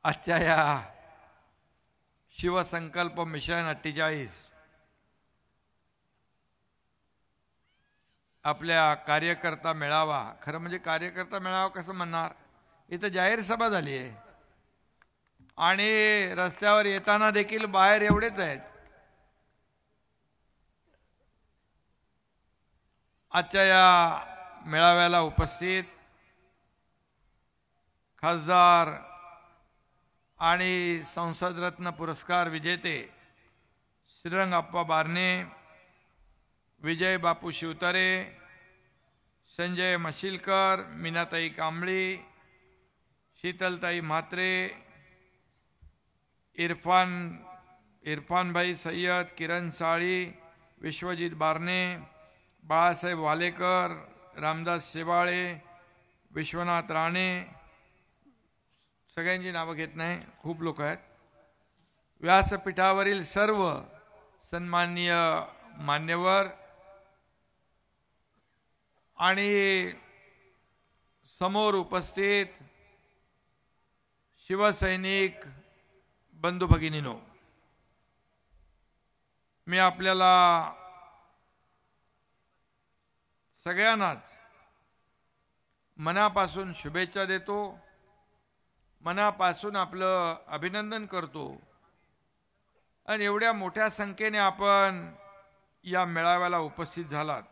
आजच्या या शिवसंकल्प मिशन 48 आपल्या कार्यकर्ता मेळावा, खरं म्हणजे कार्यकर्ता मेळावा कसं म्हणणार, इथं जाहीर सभा झाली आहे आणि रस्त्यावर येताना देखील बाहेर एवढेच आहेत. आजच्या या मेळाव्याला उपस्थित खासदार आणि संसद रत्न पुरस्कार विजेते श्रीरंग अप्पा बारणे, विजय बापू शिवतारे, संजय मशिलकर, मीनाताई कांबळी, शीतलताई म्हात्रे, इरफान भाई सय्यद, किरण साळी, विश्वजित बारणे, बाळासाहेब वालेकर, रामदास शेवाळे, विश्वनाथ राणे, सगळ्यांची नावं घेत नाही, खूप लोक आहेत. व्यासपीठावरील सर्व सन्माननीय मान्यवर आणि समोर उपस्थित शिवसैनिक बंधू भगिनींनो, मी आपल्याला सगळ्यांनाच मनापासून शुभेच्छा देतो, मनापासून आपलं अभिनंदन करतो. आणि एवढ्या मोठ्या संख्येने आपण या मेळाव्याला उपस्थित झालात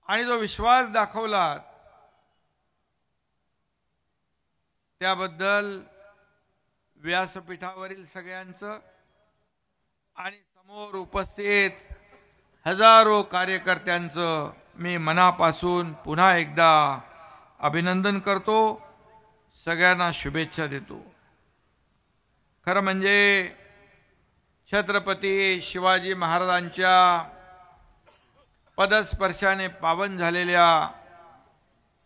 आणि जो विश्वास दाखवलात त्याबद्दल व्यासपीठावरील सगळ्यांचं आणि समोर उपस्थित हजारो कार्यकर्त्यांचं मी मनापासून पुन्हा एकदा अभिनंदन करतो, सगळ्यांना शुभेच्छा देतो. खरं म्हणजे छत्रपती शिवाजी महाराजांच्या पदस्पर्शाने पावन झालेल्या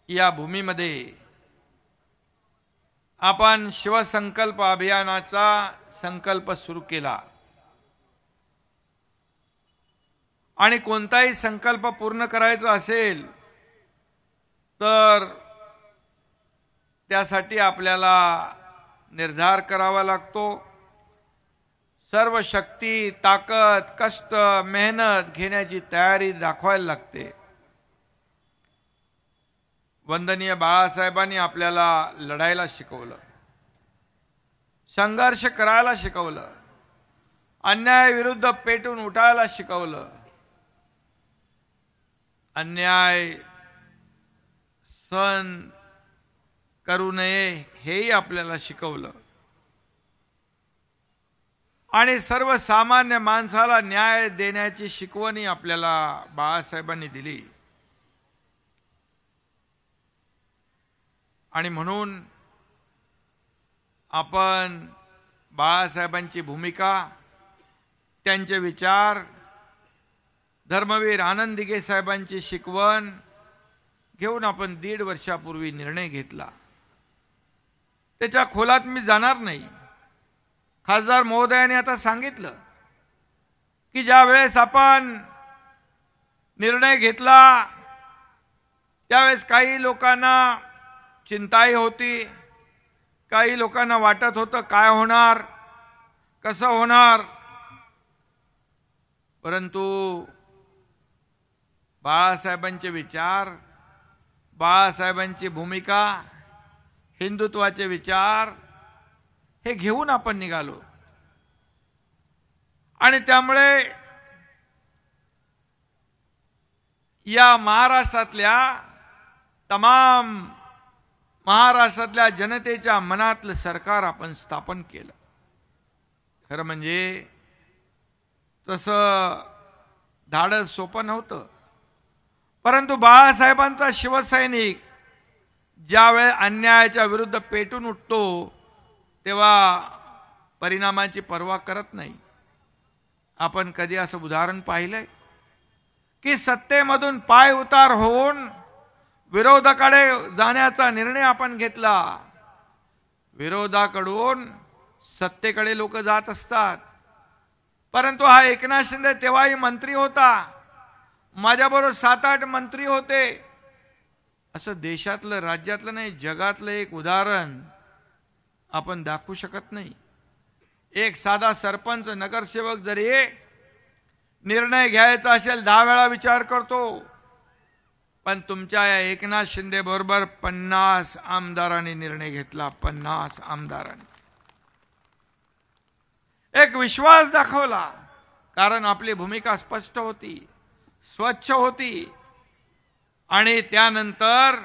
या भूमीमध्ये आपण शिवसंकल्प अभियानाचा संकल्प सुरू केला आणि कोणताही संकल्प पूर्ण करायचा असेल तर त्यासाठी आपल्याला निर्धार करावा लागतो. सर्व शक्ती, ताकद, कष्ट, मेहनत घेण्याची तयारी दाखवायला लागते. वंदनीय बाळासाहेबांनी आपल्याला लढायला शिकवलं, संघर्ष करायला शिकवलं, अन्यायाविरुद्ध पेटून उठायला शिकवलं, अन्याय सहन करू नये हेही आपल्याला शिकवलं आणि सर्वसामान्य माणसाला न्याय देण्याची शिकवणी आपल्याला बाळासाहेबांनी दिली. आणि म्हणून आपण बाळासाहेबांची भूमिका, त्यांचे विचार, धर्मवीर आनंद दिघे साहेबांची शिकवण घेऊन आपण 1.5 वर्षापूर्वी निर्णय घेतला. त्याच्या खोलात मी जाणार नाही. खासदार महोदयाने आता सांगितलं की ज्या वेळेस आपण निर्णय घेतला त्यावेळेस काही लोकांना चिंताही होती, काही लोकांना वाटत होतं काय होणार, कसं होणार. परंतु बाळासाहेबांचे विचार, बाळासाहेबांची भूमिका, हिंदुत्वाचे विचार हे घेऊन आपण निघालो. आणि त्यामुळे या महाराष्ट्रातल्या जनतेच्या मनातलं सरकार आपण स्थापन केलं. खरं म्हणजे तसं धाडस सोपं नव्हतं, परंतु बाळासाहेबांचा शिवसैनिक ज्यावेळेस अन्यायाच्या विरुद्ध पेटून उठतो तेव्हा परिणामाची पर्वा करत नाही. आपण कधी असं उदाहरण पाहिलंय की सत्तेमधून पाय उतार होऊन विरोधाकडे जाण्याचा निर्णय आपण घेतला. विरोधाकडून सत्तेकडे लोक जात असतात, परंतु हा एकनाथ शिंदे तेव्हाही मंत्री होता, माझ्याबरोबर 7-8 मंत्री होते. असं देशातलं राज्यातलं नाही जगातलं एक उदाहरण आपण दाखवू शकत नाही। एक साधा सरपंच नगरसेवक जरी निर्णय घ्यायचा असेल 10 वेळा विचार करतो, पण तुमच्या या एकनाथ शिंदे बरोबर 50 आमदारांनी निर्णय घेतला। 50 आमदारांनी एक विश्वास दाखवला, कारण आपली भूमिका स्पष्ट होती, स्वच्छ होती। आणि त्यानंतर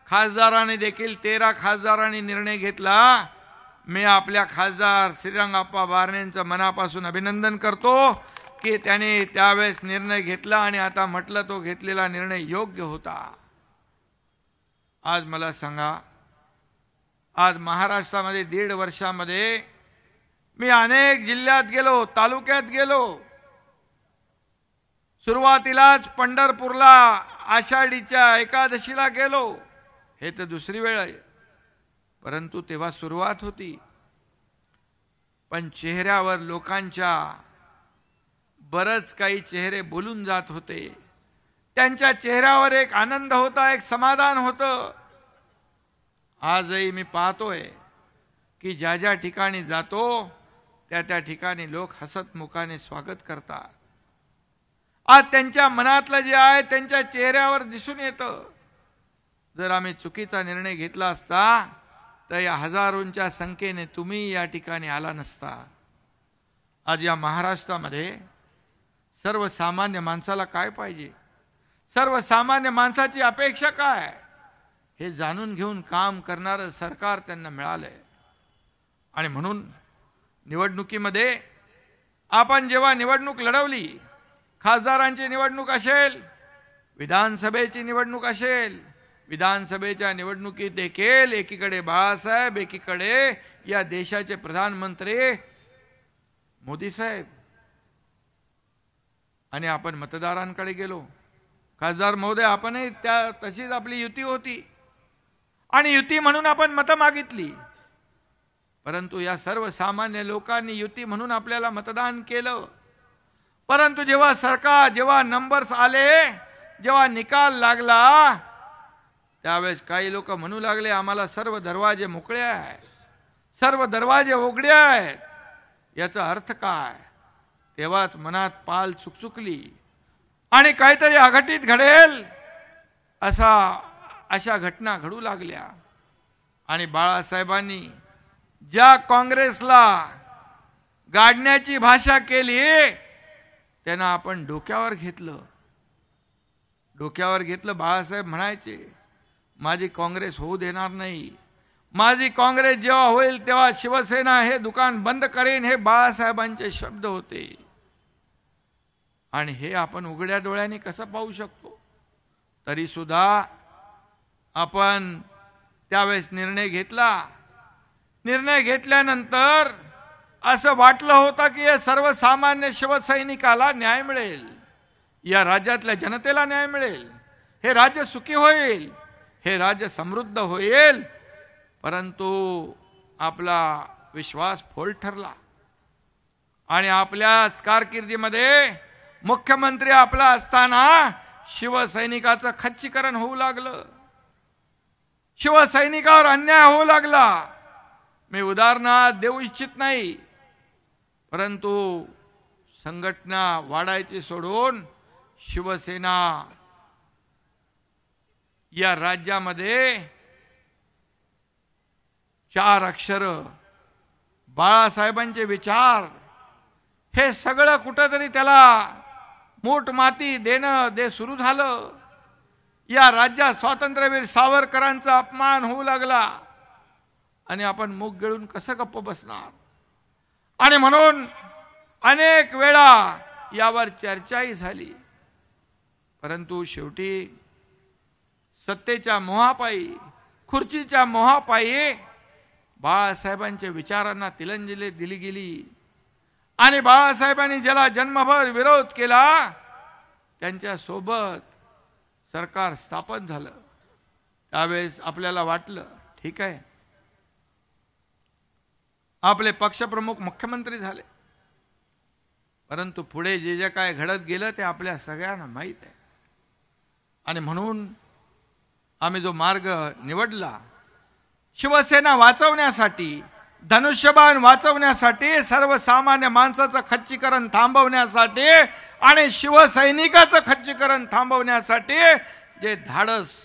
खासदारांनी देखील 13 खासदारांनी निर्णय घेतला। मी आपल्या खासदार श्रीरंगाप्पा बारणेंचं मनापासून अभिनंदन करतो की त्याने त्यावेळेस निर्णय घेतला आणि आता म्हटलं तो घेतलेला निर्णय योग्य होता। आज मला सांगा, आज महाराष्ट्रामध्ये 1.5 वर्षामध्ये मी अनेक जिल्ह्यात गेलो, तालुक्यात गेलो। सुरुवातीलाच पंढरपूरला आषाढीच्या एकादशीला गेलो, हे तर दुसरी वेळ आहे, परंतु तेव्हा सुरुवात होती। पण चेहऱ्यावर लोकांच्या बरच काही चेहरे बोलून जात होते। त्यांच्या चेहऱ्यावर एक आनंद होता, एक समाधान होतं। आजही मी पाहतोय की ज्या ज्या ठिकाणी जातो त्या त्या ठिकाणी लोक हसत मुखाने स्वागत करतात। आज त्यांच्या मनातलं जे आहे त्यांच्या चेहऱ्यावर दिसून येतं। जर आम्ही चुकीचा निर्णय घेतला असता तर या हजारोंच्या संख्येने तुम्ही या ठिकाणी आला नसता। आज या महाराष्ट्रामध्ये सर्वसामान्य माणसाला काय पाहिजे, सर्वसामान्य माणसाची अपेक्षा काय, हे जाणून घेऊन काम करणारं सरकार त्यांना मिळालंय। आणि म्हणून निवडणुकीमध्ये आपण जेव्हा निवडणूक लढवली, खासदारांची निवडणूक असेल, विधानसभेची निवडणूक असेल, विधानसभेच्या निवडणुकीत देखील एकीकडे बाळासाहेब, एकीकडे या देशाचे प्रधानमंत्री मोदी साहेब, आणि आपण मतदारांकडे गेलो। खासदार महोदय, आपणही त्या तशीच आपली युती होती आणि युती म्हणून आपण मतं मागितली, परंतु या सर्वसामान्य लोकांनी युती म्हणून आपल्याला मतदान केलं। परंतु जेव्हा नंबर्स आले, जेव्हा निकाल लागला, त्यावेळेस काही लोक म्हणू लागले आम्हाला सर्व दरवाजे मोकळे आहेत, सर्व दरवाजे उघडे आहेत। याचा अर्थ काय? तेव्हाच मनात पाल चुकचुकली आणि काहीतरी अघटित घडेल अशा घटना घडू लागल्या। आणि बाळासाहेबांनी ज्या काँग्रेसला गाडण्याची भाषा केली त्यांना आपण डोक्यावर घेतलं। बाळासाहेब म्हणायचे माझी काँग्रेस होऊ देणार नाही, माझी काँग्रेस जेव्हा होईल तेव्हा शिवसेना हे दुकान बंद करेन, हे बाळासाहेबांचे शब्द होते। आणि हे आपण उघड्या डोळ्यांनी कसं पाहू शकतो? तरी सुद्धा आपण त्यावेळेस निर्णय घेतला। निर्णय घेतल्यानंतर असं वाटलं होतं की या सर्वसामान्य शिवसैनिकाला न्याय मिळेल, या राज्यातल्या जनतेला न्याय मिळेल, हे राज्य सुखी होईल, हे राज्य समृद्ध होईल। परंतु आपला विश्वास फोल ठरला आणि आपल्या कारकिर्दीमध्ये मुख्यमंत्री आपला असताना शिवसैनिकाचं खच्चीकरण होऊ लागलं, शिवसैनिकावर अन्याय होऊ लागला। मी उदाहरण देऊ इच्छित नाही, परंतु संघटना वाढायची सोडून शिवसेना या राज्यामध्ये 4 अक्षर बाळासाहेबांचे विचार हे सगळं कुठंतरी त्याला मूठ माती देणं सुरू झालं। या राज्यात स्वातंत्र्यवीर सावरकरांचा अपमान होऊ लागला आणि आपण मुख गिळून कसं गप्प बसणार? आणि म्हणून अनेक वेळा यावर चर्चाही झाली, परंतु शेवटी सत्तेच्या मोहापायी, खुर्चीच्या मोहापायी बाळासाहेबांच्या विचारांना तिलांजली दिली गेली आणि बाळासाहेबांनी ज्याला जन्मभर विरोध केला त्यांच्या सोबत सरकार स्थापन झालं। त्यावेळेस आपल्याला वाटलं ठीक आहे, आपले पक्षप्रमुख मुख्यमंत्री झाले, परंतु पुढे जे जे काय घडत गेलं ते आपल्या सगळ्यांना माहीत आहे। आणि म्हणून आम्ही जो मार्ग निवडला, शिवसेना वाचवण्यासाठी, धनुष्यबाण वाचवण्यासाठी, सर्वसामान्य माणसाचं खच्चीकरण थांबवण्यासाठी आणि शिवसैनिकाचं खच्चीकरण थांबवण्यासाठी जे धाडस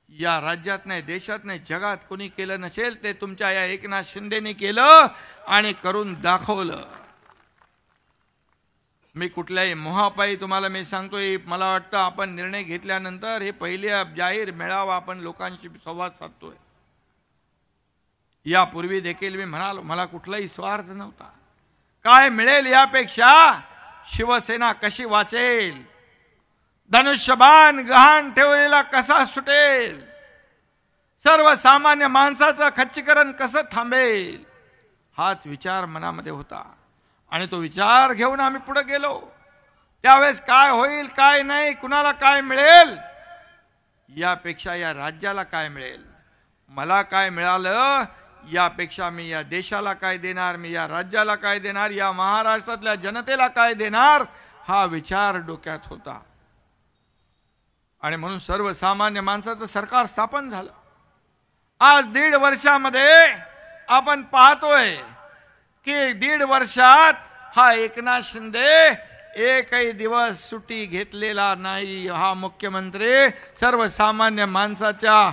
या राज्यात नाही, देशात नाही, जगात कोणी केलं नसेल ते तुमच्या या एकनाथ शिंदेने केलं आणि करून दाखवलं. मी कुठल्याही मोहापायी तुम्हाला मी सांगतोय, मला वाटतं आपण निर्णय घेतल्यानंतर हे पहिले जाहीर मेळावा आपण लोकांशी संवाद साधतोय. यापूर्वी देखील मी म्हणालो मला कुठलाही स्वार्थ नव्हता. काय मिळेल यापेक्षा शिवसेना कशी वाचेल, धनुष्यबाण गहाण ठेवलेला कसा सुटेल, सर्वसामान्य माणसाचं खच्चीकरण कसं थांबेल, हाच विचार मनामध्ये होता. आणि तो विचार घेऊन आम्ही पुढे गेलो. त्यावेळेस काय होईल, काय नाही, कुणाला काय मिळेल यापेक्षा या राज्याला काय मिळेल, मला काय मिळालं यापेक्षा मी या देशाला काय देणार, मी या राज्याला काय देणार, या महाराष्ट्रातल्या जनतेला काय देणार, हा विचार डोक्यात होता. आणि म्हणून सर्वसामान्य माणसाचं सरकार स्थापन झालं. आज 1.5 वर्षामध्ये आपण पाहतोय की 1.5 वर्षात हा एकनाथ शिंदे एकही दिवस सुट्टी घेतलेला नाही. हा मुख्यमंत्री सर्वसामान्य माणसाच्या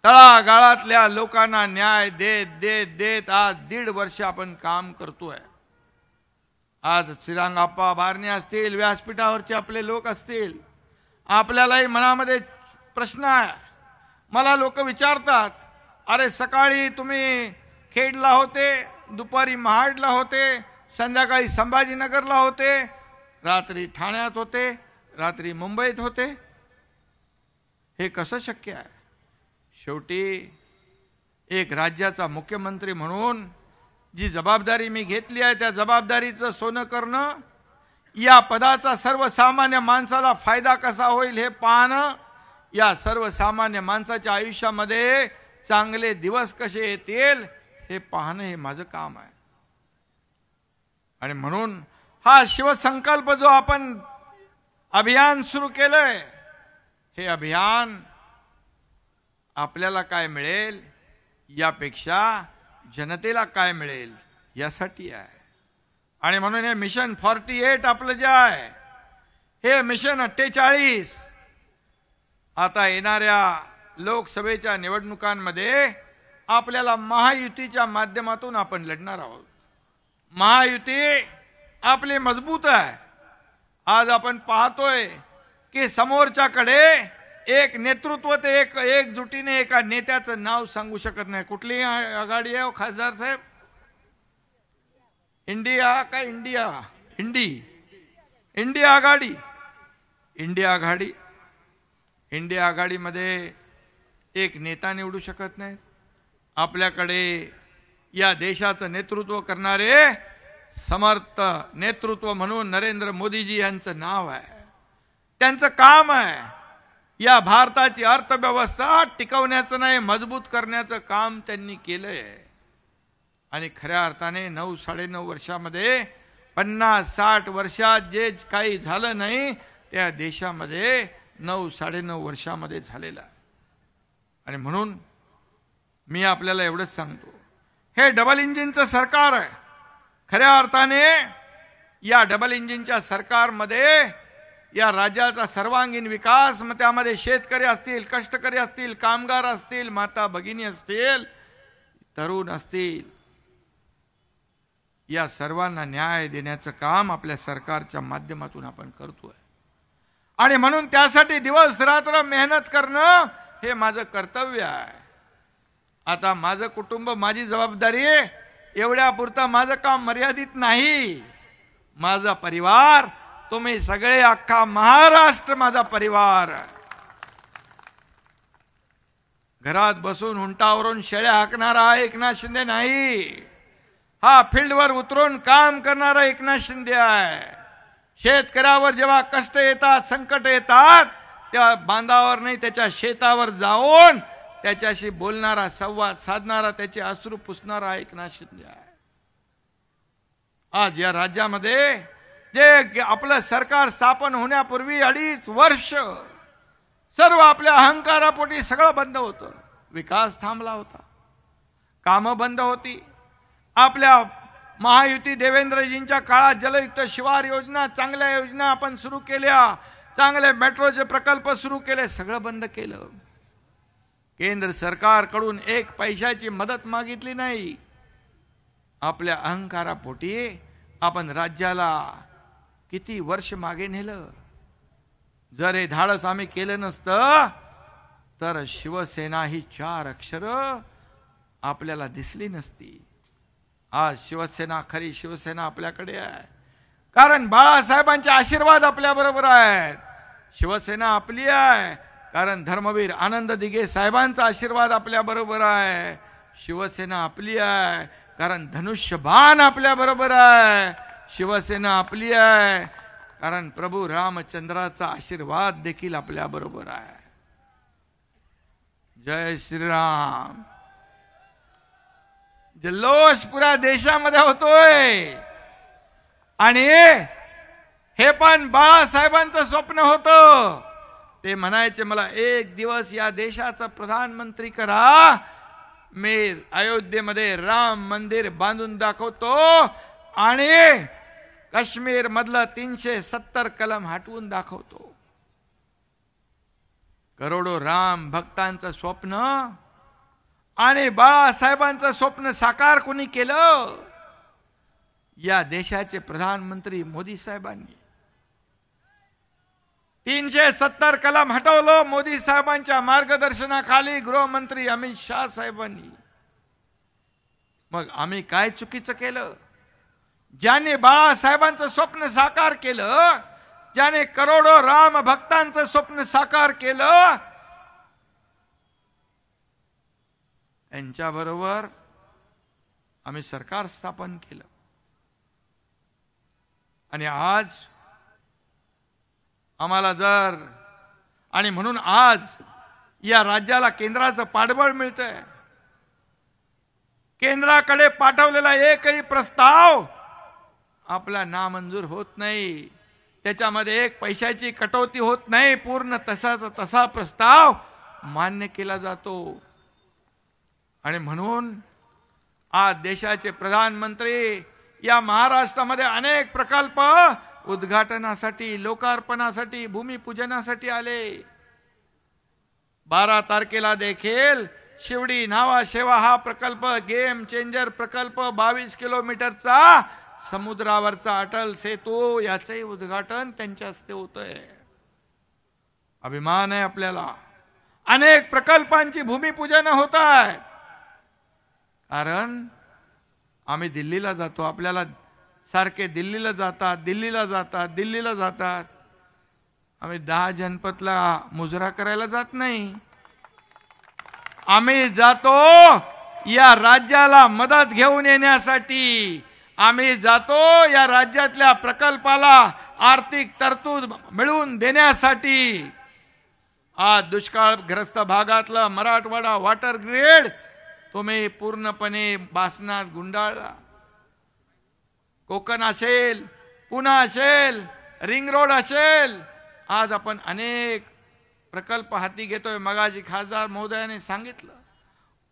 तळागाळातल्या लोकांना न्याय देत देत देत आज 1.5 वर्ष आपण काम करतोय. आज श्रीरंगाप्पा बारणे असतील, व्यासपीठावरचे आपले लोक असतील, आपल्यालाही मनामध्ये प्रश्न आहे. मला लोक विचारतात, अरे सकाळी तुम्ही खेडला होते, दुपारी महाडला होते, संध्याकाळी संभाजीनगरला होते, रात्री ठाण्यात होते, रात्री मुंबईत होते, हे कसं शक्य आहे? शेवटी एक राज्याचा मुख्यमंत्री म्हणून जी जबाबदारी मी घेतली आहे त्या जबाबदारीचं सोनं करणं, या पदाचा सर्वसामान्य माणसाला फायदा कसा होईल हे पाहणं, या सर्वसामान्य माणसाच्या आयुष्यामध्ये चांगले दिवस कसे येतील हे पाहणं हे माझं काम आहे. आणि म्हणून हा शिवसंकल्प जो आपण अभियान सुरू केलंय, हे अभियान आपल्याला काय मिळेल यापेक्षा जनतेला काय मिळेल यासाठी आहे. आणि म्हणून हे मिशन 48 आपलं जे आहे, हे मिशन 48 आता येणाऱ्या लोकसभेच्या निवडणुकांमध्ये आपल्याला महायुतीच्या माध्यमातून आपण लढणार आहोत. महायुती आपली मजबूत आहे. आज आपण पाहतोय की समोरच्याकडे एक नेतृत्व ते एकजुटीने एका नेत्याचं नाव सांगू शकत नाही. कुठली आघाडी आहे खासदार साहेब? इंडिया का इंडिया इंडिया आघाडी. इंडिया आघाडीमध्ये एक नेता निवडू शकत नाही. आपल्याकडे या देशाचं नेतृत्व करणारे समर्थ नेतृत्व म्हणून नरेंद्र मोदीजी यांचं नाव आहे. त्यांचं काम आहे या भारताची अर्थव्यवस्था टिकवण्याचं नाही, मजबूत करण्याचं काम त्यांनी केलंय. आणि खऱ्या अर्थाने 9-9.5 वर्षामध्ये 50-60 वर्षात जे काही झालं नाही त्या देशामध्ये 9-9.5 वर्षामध्ये झालेलं आहे. आणि म्हणून मी आपल्याला एवढंच सांगतो, हे डबल इंजिनचं सरकार आहे. खऱ्या अर्थाने या डबल इंजिनच्या सरकारमध्ये या राज्याचा सर्वांगीण विकास, मग त्यामध्ये शेतकरी असतील, कष्टकरी असतील, कामगार असतील, माता भगिनी असतील, तरुण असतील, या सर्वांना न्याय देण्याचं काम आपल्या सरकारच्या माध्यमातून आपण करतोय. आणि म्हणून त्यासाठी दिवस रात्र मेहनत करणं हे माझं कर्तव्य आहे. आता माझं कुटुंब, माझी जबाबदारी, एवढ्यापुरतं माझं काम मर्यादित नाही. माझा परिवार, तुम्ही सगळे, अख्खा महाराष्ट्र माझा परिवार. घरात बसून उंटावरून शेळ्या हाकणारा एकनाथ शिंदे नाही, हा फील्डवर उतरून काम करणारा एकनाथ शिंदे आहे. शेतकऱ्यावर जेव्हा कष्ट येतात, संकट येतात, तेव्हा बांधावर नाही त्याच्या शेतावर जाऊन त्याच्याशी बोलणारा, संवाद साधणारा, त्याचे अश्रू पुसणारा एकनाथ शिंदे आहे. आज या राज्यामध्ये जे आपलं सरकार स्थापन होण्यापूर्वी 2.5 वर्ष सर्व आपल्या अहंकारापोटी सगळं बंद होतं. विकास थांबला होता, कामं बंद होती. आपल्या महायुती देवेंद्रजींच्या काळात जलयुक्त शिवार योजना, चांगल्या योजना आपण सुरू केल्या, चांगले मेट्रोचे प्रकल्प सुरू केले, सगळं बंद केलं. केंद्र सरकारकडून एक पैशाची मदत मागितली नाही. आपल्या अहंकारापोटी आपण राज्याला किती वर्ष मागे नेलं. जर हे धाडस आम्ही केलं नसतं तर शिवसेना ही 4 अक्षर आपल्याला दिसली नसती. आज शिवसेना, खरी शिवसेना आपल्याकडे आहे, कारण बाळासाहेबांचे आशीर्वाद आपल्या बरोबर आहेत. शिवसेना आपली आहे कारण धर्मवीर आनंद दिघे साहेबांचा आशीर्वाद आपल्या बरोबर आहे. शिवसेना आपली आहे कारण धनुष्यबाण आपल्या बरोबर आहे. शिवसेना आपली आहे कारण प्रभू रामचंद्राचा आशीर्वाद देखील आपल्या बरोबर आहे. जय श्रीराम. जल्लोष पुऱ्या देशामध्ये होतोय आणि हे पण बाळासाहेबांचं स्वप्न होतं. ते म्हणायचे, मला एक दिवस या देशाचा प्रधानमंत्री करा, मी अयोध्येमध्ये राम मंदिर बांधून दाखवतो आणि काश्मीर मधलं 370 कलम हटवून दाखवतो. करोडो राम भक्तांचं स्वप्न आणि बाळासाहेबांचं स्वप्न साकार कोणी केलं? या देशाचे प्रधानमंत्री मोदी साहेबांनी. 370 कलम हटवलं मोदी साहेबांच्या मार्गदर्शनाखाली, गृहमंत्री अमित शाह साहेबांनी. मग आम्ही काय चुकीचं केलं? ज्याने बाळासाहेबांचं स्वप्न साकार केलं, ज्याने करोडो राम भक्तांचं स्वप्न साकार केलं, त्यांच्याबरोबर आम्ही सरकार स्थापन केलं. आणि आज आम्हाला जर, आणि म्हणून आज या राज्याला केंद्राचं पाठबळ मिळतंय. केंद्राकडे पाठवलेला एकही प्रस्ताव आपला नामंजूर होत नाही. त्याच्यामध्ये एक पैशाची कटौती होत नाही. पूर्ण तसाचा तसा प्रस्ताव मान्य केला जातो. आणि म्हणून आज देशाचे प्रधानमंत्री या महाराष्ट्रामध्ये अनेक प्रकल्प उद्घाटनासाठी, लोकार्पणासाठी, भूमिपूजनासाठी आले. 12 तारखेला देखील शिवडी नावा शेवा हा प्रकल्प, गेम चेंजर प्रकल्प, 22 किलोमीटरचा समुद्रावरचा अटल सेतू, याचंही उद्घाटन त्यांच्या हस्ते होतंय. अभिमान आहे आपल्याला. अनेक प्रकल्पांची भूमिपूजन होत आहेत. कारण आम्ही दिल्लीला जातो, आपल्याला सारखे दिल्लीला जातात, दिल्लीला जातात, दिल्लीला जातात. आम्ही 10 जनपदला मुजरा करायला जात नाही. आम्ही जातो या राज्याला मदत घेऊन येण्यासाठी. आम्ही जातो या राज्यातल्या प्रकल्पाला आर्थिक तरतूद मिळवून देण्यासाठी. आज दुष्काळग्रस्त भागातला मराठवाडा वॉटर ग्रिड तुम्ही पूर्णपणे बासनात गुंडाळला. कोकण असेल, पुणे असेल, रिंग रोड असेल, आज आपण अनेक प्रकल्प हाती घेतोय. मगाशी खासदार महोदयाने सांगितलं,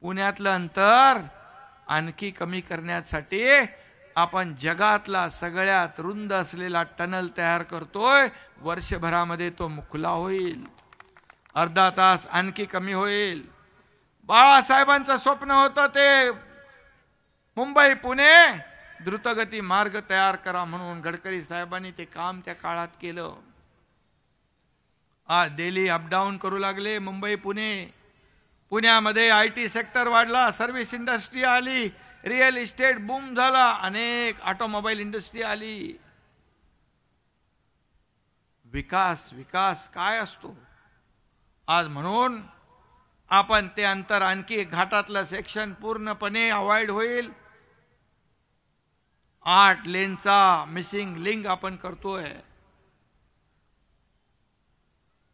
पुण्यातलं अंतर आणखी कमी करण्यासाठी आपण जगातला सगळ्यात रुंद असलेला टनल तयार करतोय. वर्षभरामध्ये तो खुला होईल, अर्धा तास आणखी कमी होईल. बाळासाहेबांचं स्वप्न होतं ते मुंबई पुणे द्रुतगती मार्ग तयार करा म्हणून. गडकरी साहेबांनी ते काम त्या काळात केलं. आज डेली अपडाऊन करू लागले मुंबई पुणे. पुण्यामध्ये IT सेक्टर वाढला, सर्व्हिस इंडस्ट्री आली, रिअल इस्टेट बूम झाला, अनेक ऑटोमोबाईल इंडस्ट्री आली. विकास विकास काय असतो आज? म्हणून आपण ते अंतर आणखी घाटातलं सेक्शन पूर्णपणे अवॉइड होईल. 8 लेनचा मिसिंग लिंक आपण करतोय.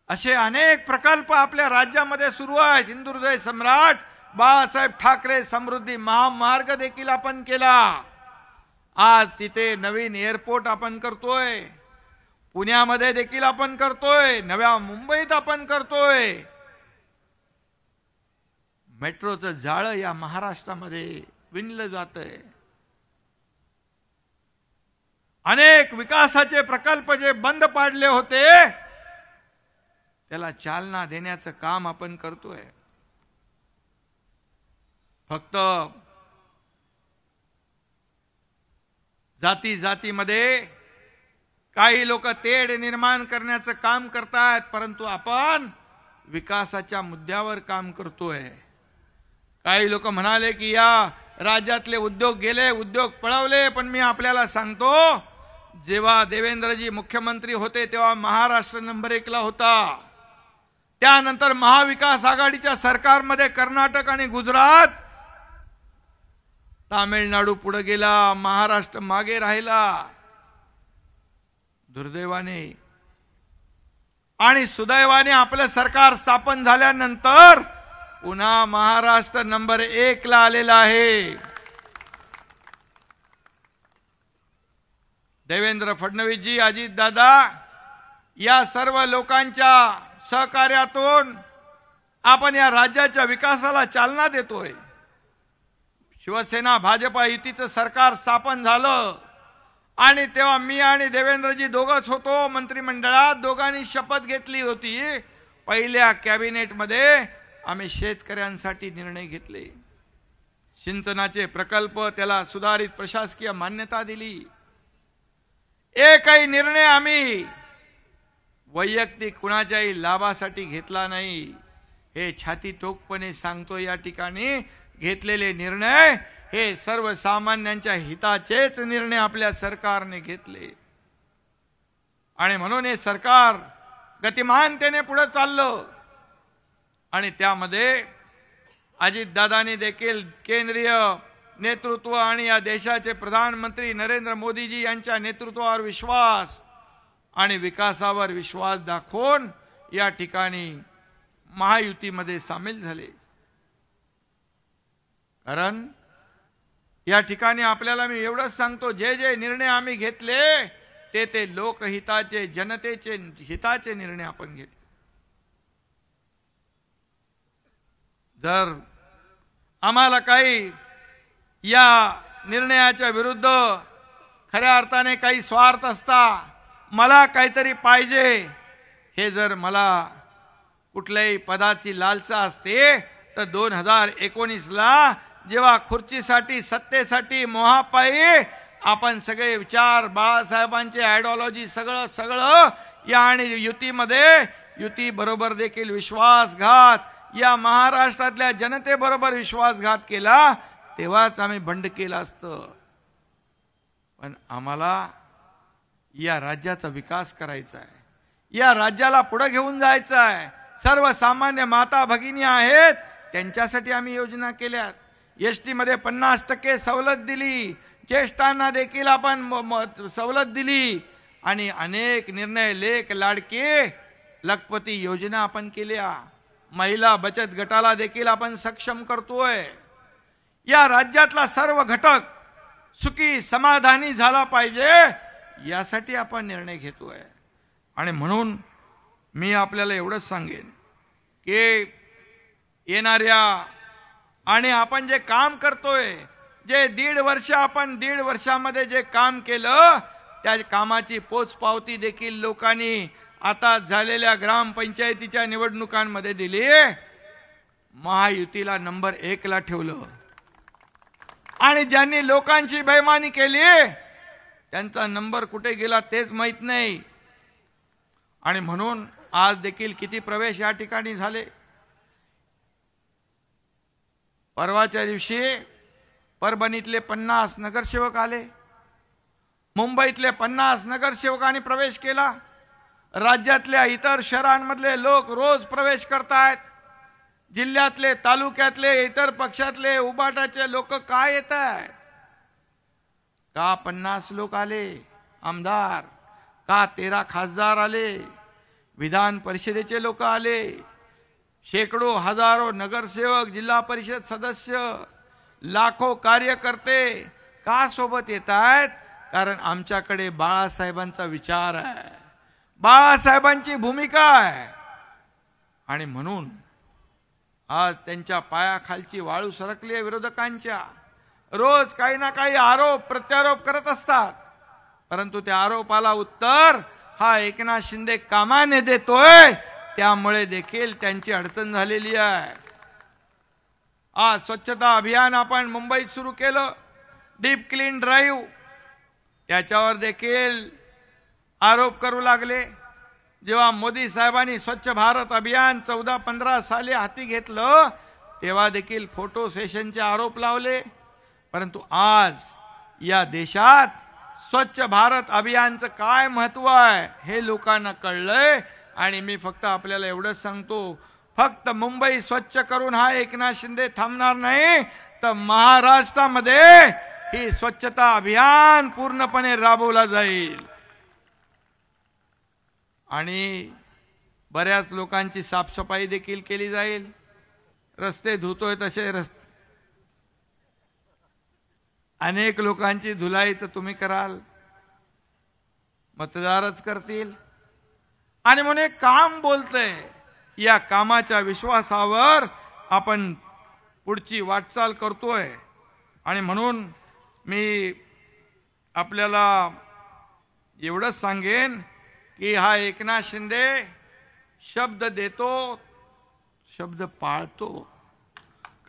असे अनेक प्रकल्प आपल्या राज्यामध्ये सुरू आहेत. हिंदुहृदय सम्राट बाळासाहेब ठाकरे समृद्धी महामार्ग देखील आपण केला. आज तिथे नवीन एअरपोर्ट आपण करतोय. पुण्यामध्ये देखील आपण करतोय, नव्या मुंबईत आपण करतोय. मेट्रोचं जाळं या महाराष्ट्रामध्ये विणलं जातंय. अनेक विकासाचे प्रकल्प जे बंद पाडले होते त्याला चालना देण्याचं काम आपण करतोय. फक्त जाती जातीमध्ये काही लोक तेढ निर्माण करण्याचं काम करतात, परंतु आपण विकासाच्या मुद्द्यावर काम करतोय. काही लोक म्हणाले की या राज्यातले उद्योग गेले, उद्योग पळवले, पण मी आपल्याला सांगतो जेव्हा देवेंद्रजी मुख्यमंत्री होते तेव्हा महाराष्ट्र नंबर 1 ला होता. त्यानंतर महाविकास आघाडीच्या सरकारमध्ये कर्नाटक आणि गुजरात, तामिळनाडू पुढे गेला, महाराष्ट्र मागे राहिला. दुर्दैवाने आणि सुदैवाने आपलं सरकार स्थापन झाल्यानंतर पुन्हा महाराष्ट्र नंबर 1 ला आलेला आहे. देवेंद्र फडणवीसजी, अजितदादा या सर्व लोकांच्या सहकार्यातून आपण या राज्याच्या विकासाला चालना देतोय. शिवसेना भाजपा युतीचं सरकार स्थापन झालं आणि तेव्हा मी आणि देवेंद्रजी दोघंच होतो मंत्रिमंडळात. दोघांनी शपथ घेतली होती. पहिल्या कॅबिनेटमध्ये आम्ही शेतकऱ्यांसाठी निर्णय घेतले. सिंचनाचे प्रकल्प, त्याला सुधारित प्रशासकीय मान्यता दिली. एकही निर्णय आम्ही वैयक्तिक कुणाच्याही लाभासाठी घेतला नाही. हे छाती ठोकपणे सांगतो, या ठिकाणी घेतलेले निर्णय हे सर्वसामान्यांच्या हिताचेच निर्णय आपल्या सरकारने घेतले. आणि म्हणून हे सरकार गतिमानतेने पुढे चाललं. आणि त्यामध्ये अजितदादांनी देखील केंद्रीय नेतृत्व आणि या देशाचे प्रधानमंत्री नरेंद्र मोदीजी यांच्या नेतृत्वावर विश्वास आणि विकासावर विश्वास दाखवून या ठिकाणी महायुतीमध्ये सामील झाले. कारण या ठिकाणी आपल्याला मी एवढंच सांगतो, जे जे निर्णय आम्ही घेतले ते लोकहिताचे, जनतेचे हिताचे निर्णय आपण घेतले. जर आम्हाला काही या निर्णयाच्या विरुद्ध खऱ्या अर्थाने काही स्वार्थ असता, मला काहीतरी पाहिजे, हे जर मला कुठल्याही पदाची लालसा असते तर 2019 ला जेव्हा खुर्चीसाठी, सत्तेसाठी मोहापायी आपण सगळे विचार, बाळासाहेबांचे आयडिओलॉजी सगळं या आणि युतीमध्ये, युती बरोबर देखील विश्वासघात, या महाराष्ट्रातल्या जनतेबरोबर विश्वासघात केला, तेव्हाच आम्ही बंड केलं असतं. पण आम्हाला या राज्याचा विकास करायचा आहे, या राज्याला पुढे घेऊन जायचं आहे. सर्वसामान्य माता भगिनी आहेत त्यांच्यासाठी आम्ही योजना केल्यात. एसटी मध्ये 50% सवलत दिली, ज्येष्ठांना देखील आपण सवलत दिली आणि अनेक निर्णय, लेख लाडके लखपती योजना आपण केल्या. महिला बचत गटाला देखील आपण सक्षम करतोय. या राज्यातला सर्व घटक सुखी समाधानी झाला पाहिजे यासाठी आपण निर्णय घेतोय. आणि म्हणून मी आपल्याला एवढंच सांगेन की येणाऱ्या आणि आपण जे काम करतोय, जे 1.5 वर्ष आपण 1.5 वर्षामध्ये जे काम केलं त्या कामाची पोचपावती देखील लोकांनी आता झालेल्या ग्रामपंचायतीच्या निवडणुकांमध्ये दिली. महायुतीला नंबर 1 ला ठेवलं आणि ज्यांनी लोकांची बेईमानी केली त्यांचा नंबर कुठे गेला तेच माहित नाही. आणि म्हणून आज देखील किती प्रवेश या ठिकाणी झाले. परवाच्या दिवशी परभणीतले 50 नगरसेवक आले, मुंबईतले 50 नगरसेवकांनी प्रवेश केला, राज्यातल्या इतर शहरांमधले लोक रोज प्रवेश करतायत, जिल्ह्यातले, तालुक्यातले, इतर पक्षातले, उबाटाचे लोक काय येत आहेत? का 50 लोक आले आमदार, का 13 खासदार आले, विधान परिषदेचे लोक आले, शेकडो हजारो नगरसेवक, जिल्हा परिषद सदस्य, लाखो कार्यकर्ते का सोबत येत आहेत? कारण आमच्याकडे बाळासाहेबांचा विचार आहे, बाळासाहेबांची भूमिका आहे. आणि म्हणून आज त्यांच्या पायाखालची वाळू सरकली आहे विरोधकांच्या. रोज काही ना काही आरोप प्रत्यारोप करत असतात, परंतु त्या आरोपाला उत्तर हा एकनाथ शिंदे कामाने देतोय. त्यामुळे देखील त्यांची अडचण झालेली आहे. आज स्वच्छता अभियान आपण मुंबईत सुरू केलं, डीप क्लीन ड्राईव्ह. त्याच्यावर देखील आरोप करू लागले. जेव्हा मोदी साहेबांनी स्वच्छ भारत अभियान 14-15 साली हाती घेतलं, तेव्हा देखील फोटो सेशनचे आरोप लावले. परंतु आज या देशात स्वच्छ भारत अभियानचं काय महत्व आहे हे लोकांना कळलंय. आणि मी फक्त आपल्याला एवढंच सांगतो, फक्त मुंबई स्वच्छ करून हा एकनाथ शिंदे थांबणार नाही, तर महाराष्ट्रामध्ये ही स्वच्छता अभियान पूर्णपणे राबवला जाईल. आणि बऱ्याच लोकांची साफसफाई देखील केली जाईल. रस्ते धुतोय तसे अनेक लोकांची धुलाई तर तुम्ही कराल, मतदारच करतील. आणि म्हणून एक काम बोलतंय, या कामाच्या विश्वासावर आपण पुढची वाटचाल करतोय. आणि म्हणून मी आपल्याला एवढंच सांगेन की हा एकनाथ शिंदे शब्द देतो, शब्द पाळतो.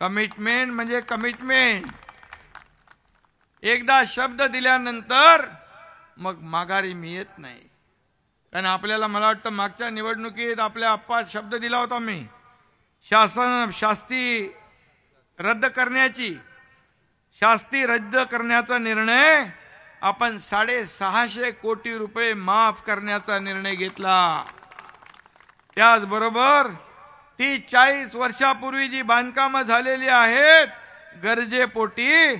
कमिटमेंट म्हणजे कमिटमेंट. एकदा शब्द दिल्यानंतर मग माघारी मिळत नाही. कारण आपल्याला, मला वाटतं मागच्या निवडणुकीत आपल्या आप्पा शब्द दिला होता मी, शास्ती रद्द करण्याचा निर्णय आपण 650 कोटी रुपये माफ करण्याचा निर्णय घेतला. त्याचबरोबर 30-40 वर्षापूर्वी जी बांधकामं झालेली आहेत गरजेपोटी,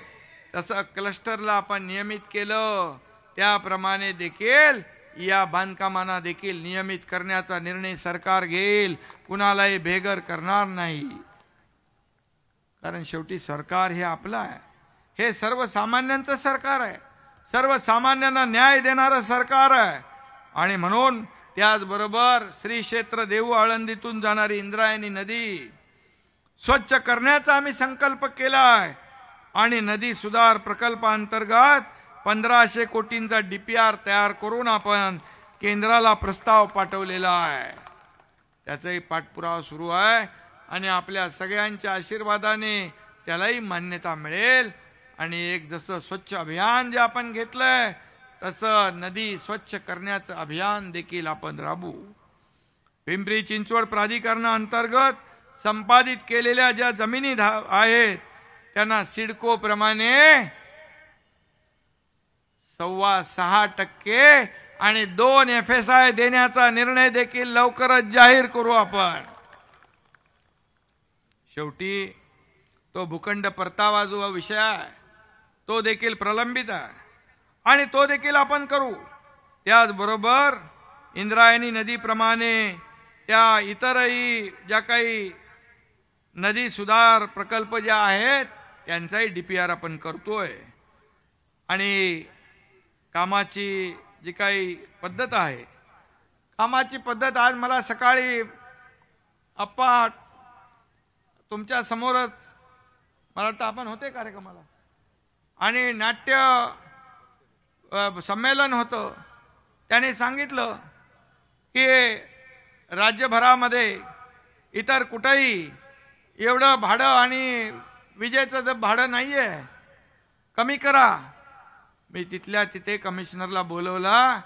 तसं क्लस्टरला आपण नियमित केलं. त्याप्रमाणे देखील या बांधकामांना देखील नियमित करण्याचा निर्णय सरकार घेईल. कुणालाही बेघर करणार नाही. कारण शेवटी सरकार हे आपलं आहे. हे सर्वसामान्यांचं सरकार आहे, सर्वसामान्यांना न्याय देणारं सरकार आहे. आणि म्हणून त्याचबरोबर श्री क्षेत्र देहू आळंदीतून जाणारी इंद्रायणी नदी स्वच्छ करण्याचा आम्ही संकल्प केला आहे. आणि नदी सुधार प्रकल्पांतर्गत 1500 कोटींचा DPR तयार करून आपण केंद्राला प्रस्ताव पाठवलेला आहे. त्याचाही पाठपुरावा सुरू आहे. आणि आपल्या सगळ्यांच्या आशीर्वादाने त्यालाही मान्यता मिळेल. आणि एक जसं स्वच्छ अभियान जे आपण घेतलंय, तसं नदी स्वच्छ करण्याचं अभियान देखील आपण राबवू. पिंपरी चिंचवड प्राधिकरणाअंतर्गत संपादित केलेल्या ज्या जमिनी आहेत त्यांना सिडको प्रमाणे 6.25% आणि 2 FSI देण्याचा निर्णय देखील लवकरच जाहीर करू आपण. शेवटी तो भूखंड परतावा जो विषय आहे तो देखील प्रलंबित आहे आणि तो देखील आपण करू. त्याचबरोबर इंद्रायणी नदीप्रमाणे त्या इतरही ज्या काही नदी सुधार प्रकल्प ज्या आहेत त्यांचाही DPR आपण करतोय. आणि कामाची जी काही पद्धत आहे, कामाची पद्धत आज मला सकाळी अप्पा तुमच्या समोरच, मला वाटतं आपण होते कार्यक्रमाला, आणि नाट्य संमेलन होतं, त्याने सांगितलं की राज्यभरामध्ये इतर कुठेही एवढं भाडं आणि विजेचं जर भाडं नाही आहे, कमी करा. मी तिथल्या तिथे कमिशनरला बोलवला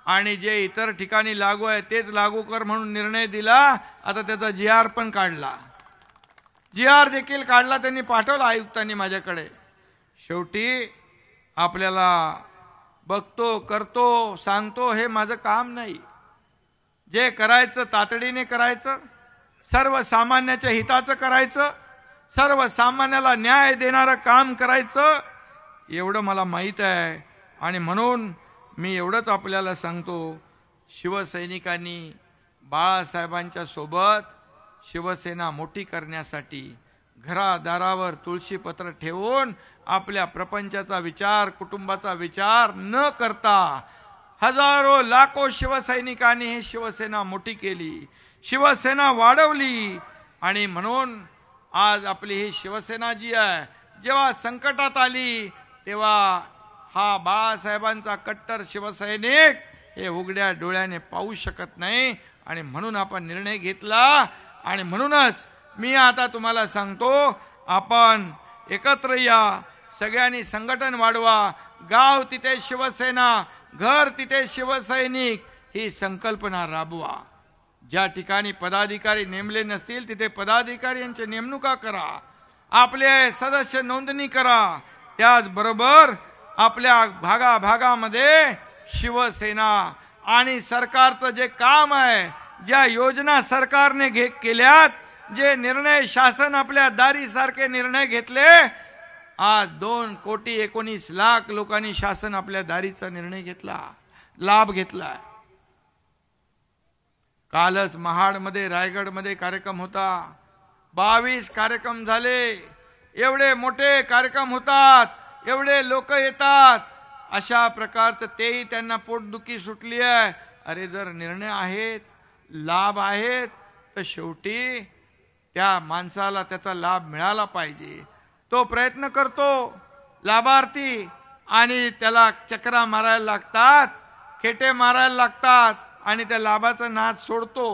आणि जे इतर ठिकाणी लागू आहे तेच लागू कर म्हणून निर्णय दिला. आता त्याचा GR पण काढला, GR देखील काढला, त्यांनी पाठवला आयुक्तांनी माझ्याकडे. शेवटी आपल्याला बघतो, करतो, सांगतो हे माझं काम नाही. जे करायचं तातडीने करायचं, सर्वसामान्याच्या हिताचं करायचं, सर्वसामान्याला न्याय देणारं काम करायचं, एवढं मला माहीत आहे. आणि म्हणून मी एवढंच आपल्याला सांगतो, शिवसैनिकांनी बाळासाहेबांच्या सोबत शिवसेना मोठी करण्यासाठी घरादारावर तुळशीपत्र ठेवून आपल्या प्रपंचाचा विचार, कुटुंबाचा विचार न करता हजारो लाखो शिवसैनिकांनी ही शिवसेना मोठी केली, शिवसेना वाढवली. आणि म्हणून आज आपली ही शिवसेना जी आहे, जेव्हा संकटात आली तेव्हा हा बाळासाहेबांचा कट्टर शिवसैनिक हे उघड्या डोळ्याने पाहू शकत नाही. आणि म्हणून आपण निर्णय घेतला. आणि म्हणूनच मी आता तुम्हाला सांगतो, आपण एकत्र या, सगळ्यांनी संघटन वाढवा, गाव तिथे शिवसेना, घर तिथे शिवसैनिक ही संकल्पना राबवा. ज्या ठिकाणी पदाधिकारी नेमले नसतील तिथे पदाधिकारी यांची नेमणुका करा, आपले सदस्य नोंदणी करा. त्याचबरोबर आपल्या भागाभागामध्ये शिवसेना आणि सरकारचं जे काम आहे, ज्या योजना सरकारने केल्यात, जे निर्णय शासन आपल्या दारीसारखे निर्णय घेतले, आज 2,19,00,000 लोकांनी शासन आपल्या दारीचा निर्णय घेतला, लाभ घेतला. कालच महाडमध्ये, रायगडमध्ये कार्यक्रम होता, 22 कार्यक्रम झाले. एवढे मोठे कार्यक्रम होतात, एवढे लोक येतात, अशा प्रकारचं तेही त्यांना पोटदुखी सुटली आहे. अरे जर निर्णय आहेत, लाभ आहेत, तर शेवटी त्या माणसाला त्याचा लाभ मिळाला पाहिजे. तो प्रयत्न करतो, लाभार्थी, आणि त्याला चक्रा मारायला लागतात, खेटे मारायला लागतात, आणि त्या लाभाचा नाद सोडतो.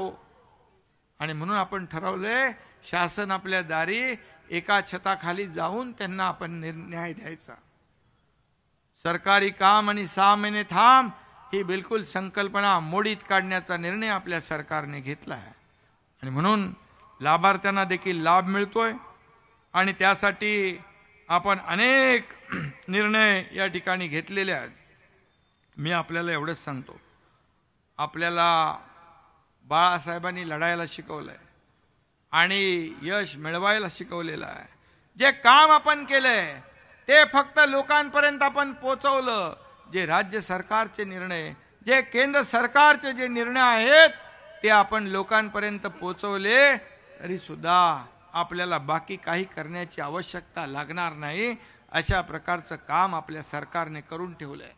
आणि म्हणून आपण ठरवले, शासन आपल्या दारी एका छताखाली जाऊन त्यांना आपण न्याय द्यायचा. सरकारी काम आणि 6 महिने थांब ही बिलकुल संकल्पना मोडीत काढण्याचा निर्णय आपल्या सरकारने घेतला आहे. आणि म्हणून लाभार्थ्यांना देखील लाभ मिळतोय. आणि त्यासाठी आपण अनेक निर्णय या ठिकाणी घेतलेले आहेत. मी आपल्याला एवढंच सांगतो, आपल्याला बाळासाहेबांनी लढायला शिकवलंय आणि यश मिळवायला शिकवलेलं आहे. जे काम आपण केलंय ते फक्त लोकांपर्यंत आपण पोचवलं. जे राज्य सरकारचे निर्णय, जे केंद्र सरकारचे जे निर्णय आहेत, ते आपण लोकांपर्यंत पोचवले तरी सुद्धा आपल्याला बाकी काही करण्याची आवश्यकता लागणार नाही. अशा प्रकारचं काम आपल्या सरकारने करून ठेवलंय.